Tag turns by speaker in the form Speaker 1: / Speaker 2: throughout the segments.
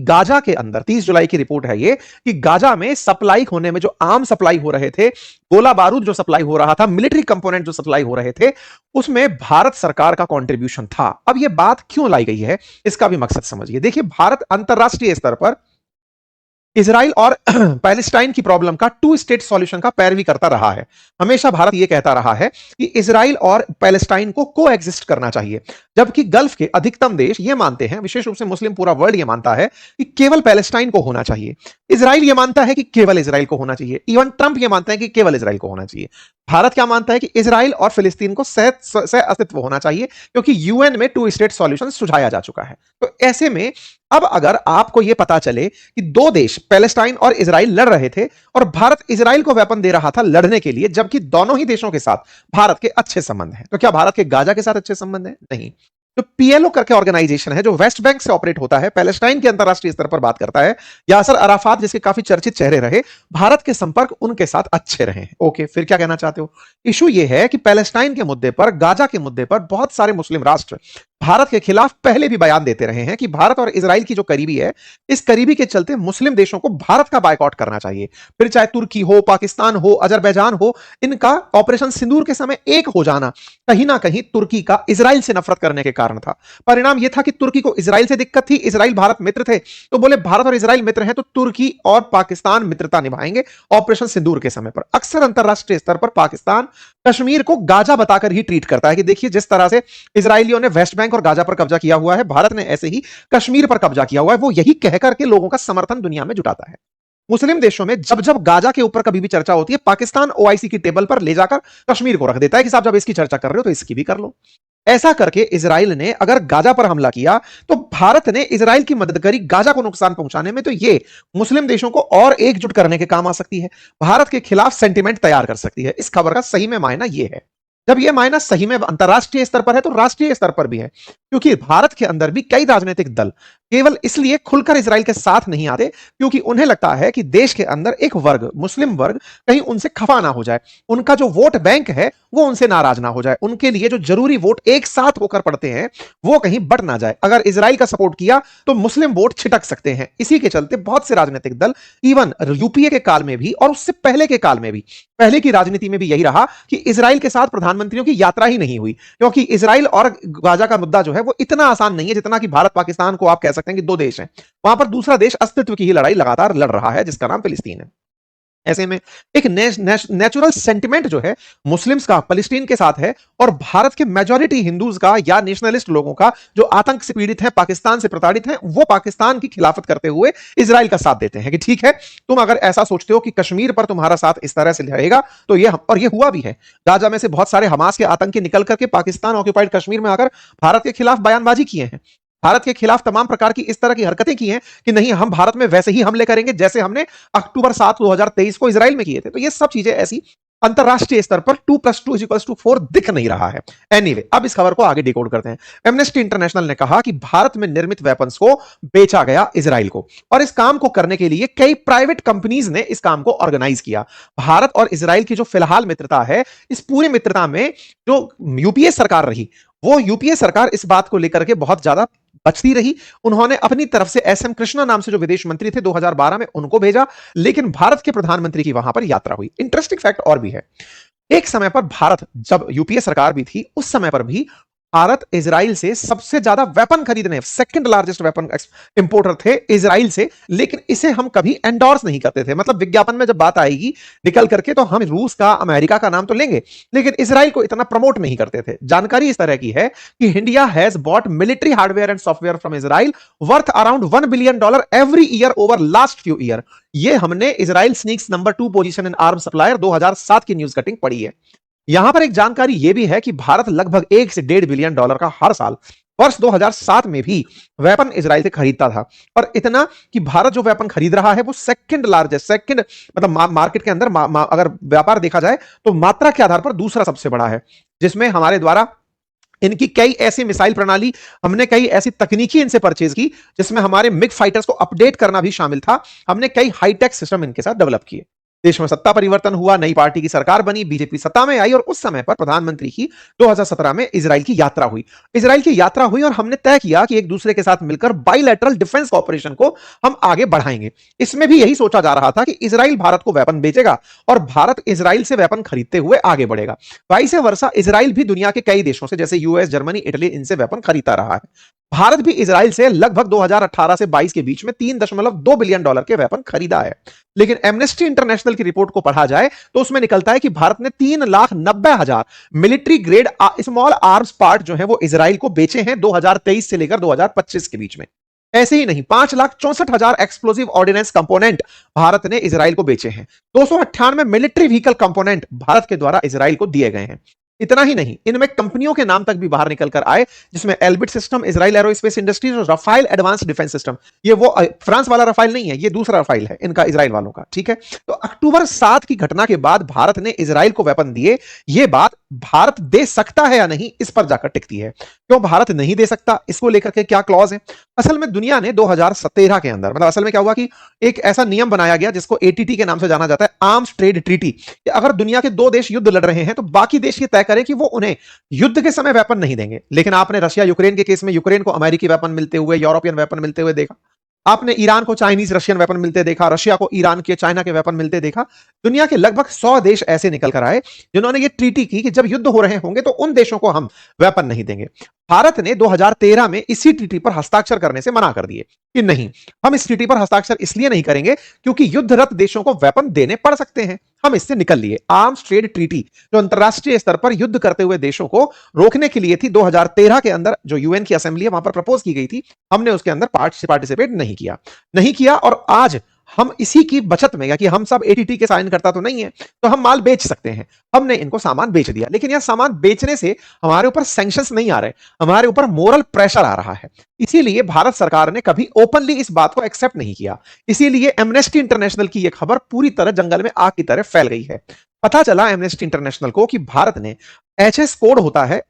Speaker 1: Gaza के अंदर 30 जुलाई की रिपोर्ट है ये कि गाजा में सप्लाई होने में जो आम सप्लाई हो रहे थे, गोला बारूद जो सप्लाई हो रहा था, मिलिट्री कंपोनेंट जो सप्लाई हो रहे थे, उसमें भारत सरकार का कंट्रीब्यूशन था। अब यह बात क्यों लाई गई है, इसका भी मकसद समझिए। देखिए, भारत अंतरराष्ट्रीय स्तर पर इजराइल और पैलेस्टाइन की प्रॉब्लम का टू स्टेट सॉल्यूशन का पैरवी करता रहा है। हमेशा भारत यह कहता रहा है कि इजराइल और पैलेस्टाइन को को एग्जिस्ट करना चाहिए, जबकि गल्फ के अधिकतम देश यह मानते हैं, विशेष रूप से मुस्लिम पूरा वर्ल्ड यह मानता है कि केवल पैलेस्टाइन को होना चाहिए। इजराइल यह मानता है कि केवल इजराइल को होना चाहिए। इवन ट्रंप यह मानता है कि केवल इजराइल को होना चाहिए। भारत क्या मानता है कि इजराइल और फिलिस्तीन को सह अस्तित्व होना चाहिए, क्योंकि यूएन में टू स्टेट सॉल्यूशन सुझाया जा चुका है। तो ऐसे में अब अगर आपको यह पता चले कि दो देश पैलेस्टाइन और इजराइल लड़ रहे थे और भारत इजराइल को वेपन दे रहा था लड़ने के लिए, जबकि दोनों ही देशों के साथ भारत के अच्छे संबंध हैं, तो क्या भारत के गाजा के साथ अच्छे संबंध हैं? नहीं। जो पीएलओ करके ऑर्गेनाइजेशन है, जो वेस्ट बैंक से ऑपरेट होता है, पैलेस्टाइन के अंतरराष्ट्रीय स्तर पर बात करता है, यासर अराफात जिसके काफी चर्चित चेहरे रहे, भारत के संपर्क उनके साथ अच्छे रहे हैं। ओके, फिर क्या कहना चाहते हो? इशू यह है कि पैलेस्टाइन के मुद्दे पर, गाजा के मुद्दे पर बहुत सारे मुस्लिम राष्ट्र भारत के खिलाफ पहले भी बयान देते रहे हैं कि भारत और इजराइल की जो करीबी है, इस करीबी के चलते मुस्लिम देशों को भारत का बायकॉट करना चाहिए। फिर चाहे तुर्की हो, पाकिस्तान हो, अजरबैजान हो, इनका ऑपरेशन सिंदूर के समय एक हो जाना कहीं ना कहीं तुर्की का इजराइल से नफरत करने के कारण था। परिणाम यह था कि तुर्की को इजराइल से दिक्कत थी, इजराइल भारत मित्र थे, तो बोले भारत और इजराइल मित्र हैं तो तुर्की और पाकिस्तान मित्रता निभाएंगे ऑपरेशन सिंदूर के समय पर। अक्सर अंतरराष्ट्रीय स्तर पर पाकिस्तान कश्मीर को गाजा बताकर ही ट्रीट करता है कि देखिए, जिस तरह से इजराइलियों ने वेस्ट बैंक और गाजा पर कब्जा किया हुआ है, भारत ने ऐसे ही कश्मीर पर कब्जा किया हुआ है। वो यही कहकर के लोगों का समर्थन दुनिया में जुटाता है। मुस्लिम देशों में जब जब गाजा के ऊपर कभी भी चर्चा होती है, पाकिस्तान ओआईसी की टेबल पर ले जाकर कश्मीर को रख देता है कि साहब जब इसकी चर्चा कर रहे हो तो इसकी भी कर लो। ऐसा करके इजराइल ने अगर गाजा पर हमला किया तो भारत ने इजराइल की मदद करी गाजा को नुकसान पहुंचाने में, तो ये मुस्लिम देशों को और एकजुट करने के काम आ सकती है, भारत के खिलाफ सेंटिमेंट तैयार कर सकती है। इस खबर का सही में मायना यह है। जब यह मायना सही में अंतरराष्ट्रीय स्तर पर है तो राष्ट्रीय स्तर पर भी है, क्योंकि भारत के अंदर भी कई राजनीतिक दल केवल इसलिए खुलकर इजराइल के साथ नहीं आते क्योंकि उन्हें लगता है कि देश के अंदर एक वर्ग, मुस्लिम वर्ग, कहीं उनसे खफा ना हो जाए, उनका जो वोट बैंक है वो उनसे नाराज ना हो जाए, उनके लिए जो जरूरी वोट एक साथ होकर पड़ते हैं वो कहीं बट ना जाए। अगर इजराइल का सपोर्ट किया तो मुस्लिम वोट छिटक सकते हैं। इसी के चलते बहुत से राजनीतिक दल, इवन यूपीए के काल में भी और उससे पहले के काल में भी, पहले की राजनीति में भी यही रहा कि इजराइल के साथ प्रधानमंत्रियों की यात्रा ही नहीं हुई, क्योंकि इजराइल और गाजा का मुद्दा जो है वो इतना आसान नहीं है जितना कि भारत पाकिस्तान को आप कह सकते हैं कि दो देश हैं, वहां पर दूसरा देश अस्तित्व की ही लड़ाई लगातार लड़ रहा है जिसका नाम फिलिस्तीन है। ऐसे में एक नेचुरल सेंटिमेंट जो है मुस्लिम्स का फलस्तीन के साथ है, और भारत के मेजॉरिटी हिंदूज का या नेशनलिस्ट लोगों का जो आतंक से पीड़ित है, पाकिस्तान से प्रताड़ित है, वो पाकिस्तान की खिलाफत करते हुए इजराइल का साथ देते हैं कि ठीक है, तुम अगर ऐसा सोचते हो कि कश्मीर पर तुम्हारा साथ इस तरह से रहेगा तो ये, और ये हुआ भी है। गाजा में से बहुत सारे हमास के आतंकी निकल करके पाकिस्तान ऑक्युपाइड कश्मीर में आकर भारत के खिलाफ बयानबाजी किए हैं, भारत के खिलाफ तमाम प्रकार की इस तरह की हरकतें की हैं कि नहीं, हम भारत में वैसे ही हमले करेंगे जैसे हमने अक्टूबर 7 2023 को इजराइल में किए थे। तो ये सब चीजें ऐसी अंतरराष्ट्रीय स्तर पर 2+2=4 दिख नहीं रहा है। एनीवे, अब इस खबर को आगे डिकोड करते हैं। एमनेस्टी इंटरनेशनल ने कहा कि भारत में निर्मित वेपन्स को बेचा गया इजराइल को, और इस काम को करने के लिए कई प्राइवेट कंपनीज ने इस काम को ऑर्गेनाइज किया। भारत और इजराइल की जो फिलहाल मित्रता है, इस पूरी मित्रता में जो यूपीए सरकार रही, वो यूपीए सरकार इस बात को लेकर के बहुत ज्यादा बचती रही। उन्होंने अपनी तरफ से एसएम कृष्णा नाम से जो विदेश मंत्री थे 2012 में, उनको भेजा, लेकिन भारत के प्रधानमंत्री की वहां पर यात्रा हुई। इंटरेस्टिंग फैक्ट और भी है, एक समय पर भारत, जब यूपीए सरकार भी थी, उस समय पर भी भारत इजराइल से सबसे ज्यादा वेपन खरीदने, सेकंड लार्जेस्ट वेपन इंपोर्टर थे इजराइल से, लेकिन इसे हम कभी एंडोर्स नहीं करते थे। मतलब विज्ञापन में जब बात आएगी निकल करके तो हम रूस का, अमेरिका का नाम तो लेंगे, लेकिन इजराइल को इतना प्रमोट नहीं करते थे। जानकारी इस तरह की है कि India has bought military hardware and software from Israel worth around $1 billion every year over last few year. ये हमने Israel sneaks number 2 position in arm supplier 2007 की न्यूज कटिंग पढ़ी है। यहां पर एक जानकारी यह भी है कि भारत लगभग $1 से $1.5 बिलियन का हर साल वर्ष 2007 में भी वेपन इजराइल से खरीदता था, और इतना कि भारत जो वेपन खरीद रहा है वो सेकंड लार्जेस्ट, सेकंड मतलब मार्केट के अंदर अगर व्यापार देखा जाए तो मात्रा के आधार पर दूसरा सबसे बड़ा है, जिसमें हमारे द्वारा इनकी कई ऐसी मिसाइल प्रणाली, हमने कई ऐसी तकनीकी इनसे परचेज की जिसमें हमारे मिग फाइटर्स को अपडेट करना भी शामिल था। हमने कई हाईटेक सिस्टम इनके साथ डेवलप किए। देश में सत्ता परिवर्तन हुआ, नई पार्टी की सरकार बनी, बीजेपी सत्ता में आई और उस समय पर प्रधानमंत्री की 2017 में इजराइल की यात्रा हुई। इजराइल की यात्रा हुई और हमने तय किया कि एक दूसरे के साथ मिलकर बाइलैटरल डिफेंस कॉपरेशन को हम आगे बढ़ाएंगे। इसमें भी यही सोचा जा रहा था कि इजराइल भारत को वेपन बेचेगा और भारत इजराइल से वेपन खरीदते हुए आगे बढ़ेगा। वाइस वर्सा इजराइल भी दुनिया के कई देशों से जैसे यूएस, जर्मनी, इटली इनसे वेपन खरीदता रहा है। भारत भी इजराइल से लगभग 2018 से 22 के बीच में $3.2 बिलियन के वेपन खरीदा है। लेकिन एमनेस्टी इंटरनेशनल की रिपोर्ट को पढ़ा जाए तो उसमें निकलता है कि भारत ने 3,90,000 military grade small arms part जो है वो इजराइल को बेचे हैं 2023 से लेकर 2025 के बीच में। ऐसे ही नहीं, 5,64,000 एक्सप्लोसिव ऑर्डिनेंस कंपोनेंट भारत ने इजराइल को बेचे हैं। 298 मिलिट्री व्हीकल कंपोनेंट भारत के द्वारा इजराइल को दिए गए हैं। इतना ही नहीं, इनमें कंपनियों के नाम तक भी बाहर निकल कर आए, जिसमें Elbit system, Israel aerospace industries और रफाइल एडवांस डिफेंस सिस्टम। ये वो फ्रांस वाला रफाइल नहीं है, ये दूसरा रफाइल है इनका, इजराइल वालों का। ठीक है, तो अक्टूबर 7 की घटना के बाद भारत ने इजराइल को वेपन दिए। ये बात भारत दे सकता है या नहीं, इस पर जाकर टिकती है। क्यों भारत नहीं दे सकता, इसको लेकर के क्या क्लॉज है? असल में दुनिया ने 2017 के अंदर, मतलब असल में क्या हुआ कि एक ऐसा नियम बनाया गया जिसको एटीटी के नाम से जाना जाता है, आर्म्स ट्रेड ट्रीटी। अगर दुनिया के दो देश युद्ध लड़ रहे हैं तो बाकी देश ये तय करें कि वो उन्हें युद्ध के समय वेपन नहीं देंगे। लेकिन आपने रशिया यूक्रेन के केस में यूक्रेन को अमेरिकी वेपन मिलते हुए, यूरोपियन वेपन मिलते हुए देखा। आपने ईरान को चाइनीज रशियन वेपन मिलते देखा, रशिया को ईरान के, चाइना के वेपन मिलते देखा। दुनिया के लगभग 100 देश ऐसे निकल कर आए जिन्होंने ये ट्रीटी की कि जब युद्ध हो रहे होंगे तो उन देशों को हम वेपन नहीं देंगे। भारत ने 2013 में इसी ट्रीटी पर हस्ताक्षर करने से मना कर दिए कि नहीं, हम इस ट्रीटी पर हस्ताक्षर इसलिए नहीं करेंगे क्योंकि युद्धरत देशों को वेपन देने पड़ सकते हैं। हम इससे निकल लिए। आर्म्स ट्रेड ट्रीटी जो अंतरराष्ट्रीय स्तर पर युद्ध करते हुए देशों को रोकने के लिए थी, 2013 के अंदर जो यूएन की असेंबली है वहां पर प्रपोज की गई थी, हमने उसके अंदर पार्टिसिपेट नहीं किया और आज हम इसी की बचत में, या कि हम सब एटीटी के साइन करता तो नहीं है तो हम माल बेच सकते हैं, हमने इनको सामान बेच दिया। लेकिन यह सामान बेचने से हमारे ऊपर सैंक्शंस नहीं आ रहे, हमारे ऊपर मोरल प्रेशर आ रहा है। इसीलिए भारत सरकार ने कभी ओपनली इस बात को एक्सेप्ट नहीं किया। इसीलिए एमनेस्टी इंटरनेशनल की यह खबर पूरी तरह जंगल में आग की तरह फैल गई है। पता चला एमनेस्टी इंटरनेशनल को कि भारत ने एचएस कोड होता है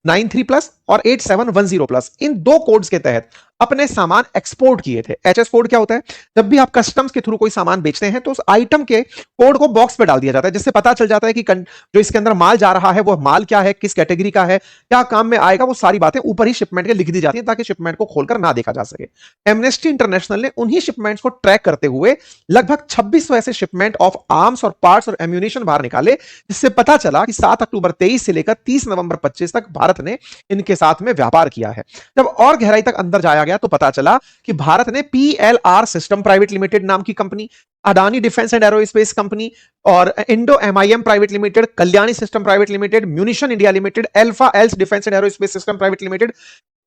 Speaker 1: 93+ और 8710+, इन दो कोड्स के तहत अपने सामान एक्सपोर्ट किए थे। एचएस कोड क्या होता है? जब भी आप कस्टम्स के थ्रू कोई सामान बेचते हैं तो उस आइटम के कोड को बॉक्स पे डाल दिया जाता है, जिससे पता चल जाता है कि जो इसके अंदर माल जा रहा है वो माल क्या है, किस कैटेगरी का है, क्या काम में आएगा, वो सारी बातें ऊपर ही शिपमेंट के लिख दी जाती है ताकि शिपमेंट को खोलकर ना देखा जा सके। एमनेस्टी इंटरनेशनल ने उन्हीं शिपमेंट्स को ट्रैक करते हुए लगभग 2600 ऐसे शिपमेंट ऑफ आर्म्स और पार्ट्स और एम्यूनिशन बाहर निकाले, जिससे पता चला कि 7 अक्टूबर 23 से लेकर 30 नवंबर 25 तक भारत ने इनके साथ में व्यापार किया है। जब और गहराई तक अंदर जाया गया तो पता चला कि भारत ने पीएलआर सिस्टम प्राइवेट लिमिटेड नाम की company, Adani defence and aerospace company और Indo MIM private limited, Kalyani system private limited, munition India limited, alpha Elsec defence and aerospace system private limited,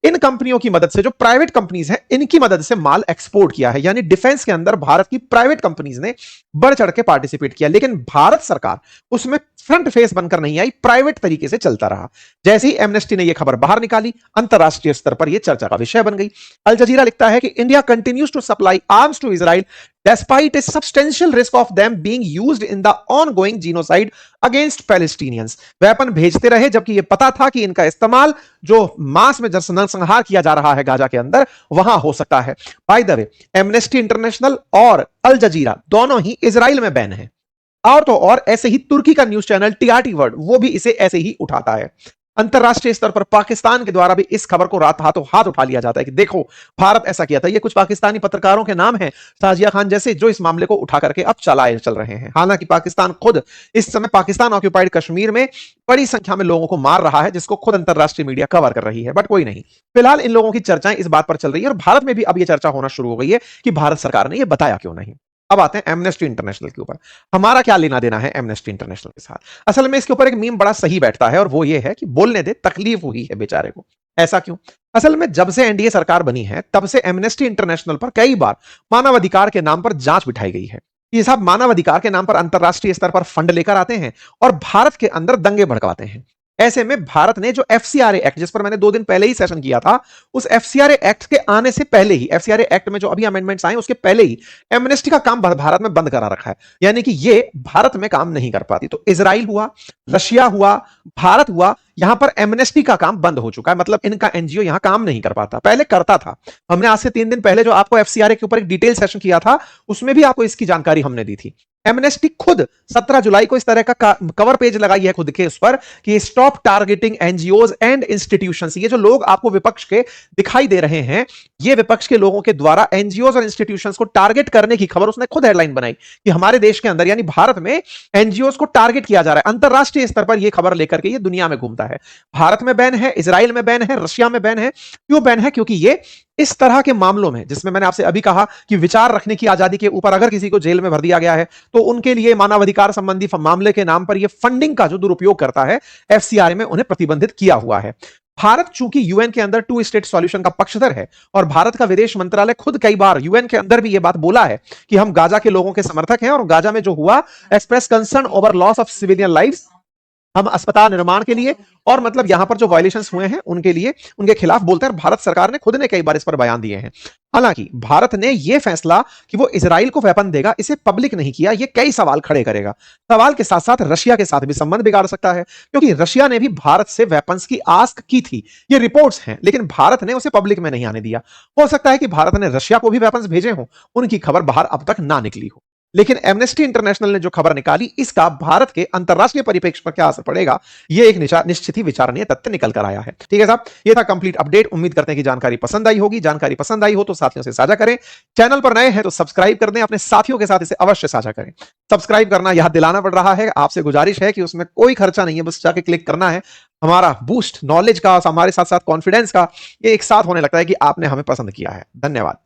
Speaker 1: इन कंपनियों की मदद से, जो प्राइवेट कंपनीज हैं, इनकी मदद से माल एक्सपोर्ट किया है। यानी डिफेंस के अंदर भारत की प्राइवेट कंपनीज ने बढ़ चढ़ के पार्टिसिपेट किया, लेकिन भारत सरकार उसमें फ्रंट फेस बनकर नहीं आई, प्राइवेट तरीके से चलता रहा। जैसे ही एमनेस्टी ने यह खबर बाहर निकाली, अंतरराष्ट्रीय स्तर पर यह चर्चा का विषय बन गई। अल जजीरा लिखता है कि India continues to supply arms to Israel despite a substantial risk of them being used in the ongoing genocide against Palestinians। Weapon भेजते रहे जबकि यह पता था कि इनका इस्तेमाल जो मास में नरसंहार किया जा रहा है गाजा के अंदर वहां हो सकता है। By the way, amnesty international और अल जजीरा दोनों ही इजराइल में बैन है। और तो और ऐसे ही तुर्की का न्यूज चैनल टीआरटी वर्ल्ड, वो भी इसे ऐसे ही उठाता है। अंतरराष्ट्रीय स्तर पर पाकिस्तान के द्वारा भी इस खबर को हाथों हाथ उठा लिया जाता है कि देखो भारत ऐसा किया था। ये कुछ पाकिस्तानी पत्रकारों के नाम हैं, साजिया खान जैसे, जो इस मामले को उठा करके अब चल रहे हैं। हालांकि पाकिस्तान खुद इस समय पाकिस्तान ऑक्यूपाइड कश्मीर में बड़ी संख्या में लोगों को मार रहा है, जिसको खुद अंतरराष्ट्रीय मीडिया कवर कर रही है। बट कोई नहीं, फिलहाल इन लोगों की चर्चाएं इस बात पर चल रही है और भारत में भी अब यह चर्चा होना शुरू हो गई है कि भारत सरकार ने यह बताया क्यों नहीं। अब आते हैं एमनेस्टी इंटरनेशनल के ऊपर। हमारा क्या लेना देना है एमनेस्टी इंटरनेशनल के साथ? असल में इसके ऊपर एक मीम बड़ा सही बैठता है और वो ये है कि बोलने दे, तकलीफ हुई है बेचारे को। ऐसा क्यों? असल में जब से एनडीए सरकार बनी है तब से एमनेस्टी इंटरनेशनल पर कई बार मानवाधिकार के नाम पर जांच बिठाई गई है। ये सब मानवाधिकार के नाम पर अंतरराष्ट्रीय स्तर पर फंड लेकर आते हैं और भारत के अंदर दंगे भड़काते हैं। ऐसे में भारत ने जो एफसीआरए एक्ट, जिस पर मैंने 2 दिन पहले ही सेशन किया था, उस एफसीआरए एक्ट के आने से पहले ही, एफसीआरए एक्ट में जो अभी अमेंडमेंट्स आए उसके पहले ही एमनेस्टी का काम भारत में बंद करा रखा है। यानी कि ये भारत में काम नहीं कर पाती। तो इजराइल हुआ, रशिया हुआ, भारत हुआ, यहां पर एमनेस्टी का काम बंद हो चुका है। मतलब इनका एनजीओ यहां काम नहीं कर पाता, पहले करता था। हमने आज से 3 दिन पहले जो आपको एफसीआरए के ऊपर एक डिटेल सेशन किया था, उसमें भी आपको इसकी जानकारी हमने दी थी। एमनेस्टी खुद 17 जुलाई को इस तरह का कवर पेज लगाई है खुद के उस पर कि stop targeting NGOs and institutions. ये जो लोग आपको विपक्ष के दिखाई दे रहे हैं, ये विपक्ष के लोगों के द्वारा एनजीओज और इंस्टीट्यूशंस को टारगेट करने की खबर उसने खुद हेडलाइन बनाई कि हमारे देश के अंदर यानी भारत में एनजीओज को टारगेट किया जा रहा है। अंतरराष्ट्रीय स्तर पर यह खबर लेकर के ये दुनिया में घूमता है। भारत में बैन है, इजराइल में बैन है, रशिया में बैन है। क्यों बैन है? क्योंकि ये इस तरह के मामलों में, जिसमें मैंने आपसे अभी कहा कि विचार रखने की आजादी के ऊपर अगर किसी को जेल में भर दिया गया है तो उनके लिए मानवाधिकार संबंधी मामले के नाम पर यह फंडिंग का जो दुरुपयोग करता है, एफसीआर में उन्हें प्रतिबंधित किया हुआ है। भारत चूंकि यूएन के अंदर टू स्टेट सॉल्यूशन का पक्षधर है और भारत का विदेश मंत्रालय खुद कई बार यूएन के अंदर भी यह बात बोला है कि हम गाजा के लोगों के समर्थक हैं और गाजा में जो हुआ, express concern over loss of civilian lives, हम अस्पताल निर्माण के लिए और मतलब यहां पर जो वायलेशंस हुए हैं उनके लिए, उनके खिलाफ बोलते हैं। भारत सरकार ने खुद ने कई बार इस पर बयान दिए हैं। हालांकि भारत ने यह फैसला कि वो इजराइल को वेपन देगा, इसे पब्लिक नहीं किया। ये कई सवाल खड़े करेगा। सवाल के साथ साथ रशिया के साथ भी संबंध बिगाड़ सकता है, क्योंकि रशिया ने भी भारत से वेपन्स की आस्क की थी। ये रिपोर्ट्स हैं, लेकिन भारत ने उसे पब्लिक में नहीं आने दिया। हो सकता है कि भारत ने रशिया को भी वेपन्स भेजे हों, उनकी खबर बाहर अब तक ना निकली हो। लेकिन एमनेस्टी इंटरनेशनल ने जो खबर निकाली, इसका भारत के अंतरराष्ट्रीय परिप्रेक्ष्य पर क्या असर पड़ेगा, यह एक निश्चित ही विचारणीय तथ्य निकल कर आया है। ठीक है साहब, यह था कंप्लीट अपडेट। उम्मीद करते हैं कि जानकारी पसंद आई होगी। जानकारी पसंद आई हो तो साथियों से साझा करें। चैनल पर नए हैं तो सब्सक्राइब कर दें, अपने साथियों के साथ इसे अवश्य साझा करें। सब्सक्राइब करना याद दिलाना पड़ रहा है, आपसे गुजारिश है कि उसमें कोई खर्चा नहीं है, बस जाके क्लिक करना है। हमारा बूस्ट नॉलेज का, हमारे साथ साथ कॉन्फिडेंस का, ये एक साथ होने लगता है कि आपने हमें पसंद किया है। धन्यवाद।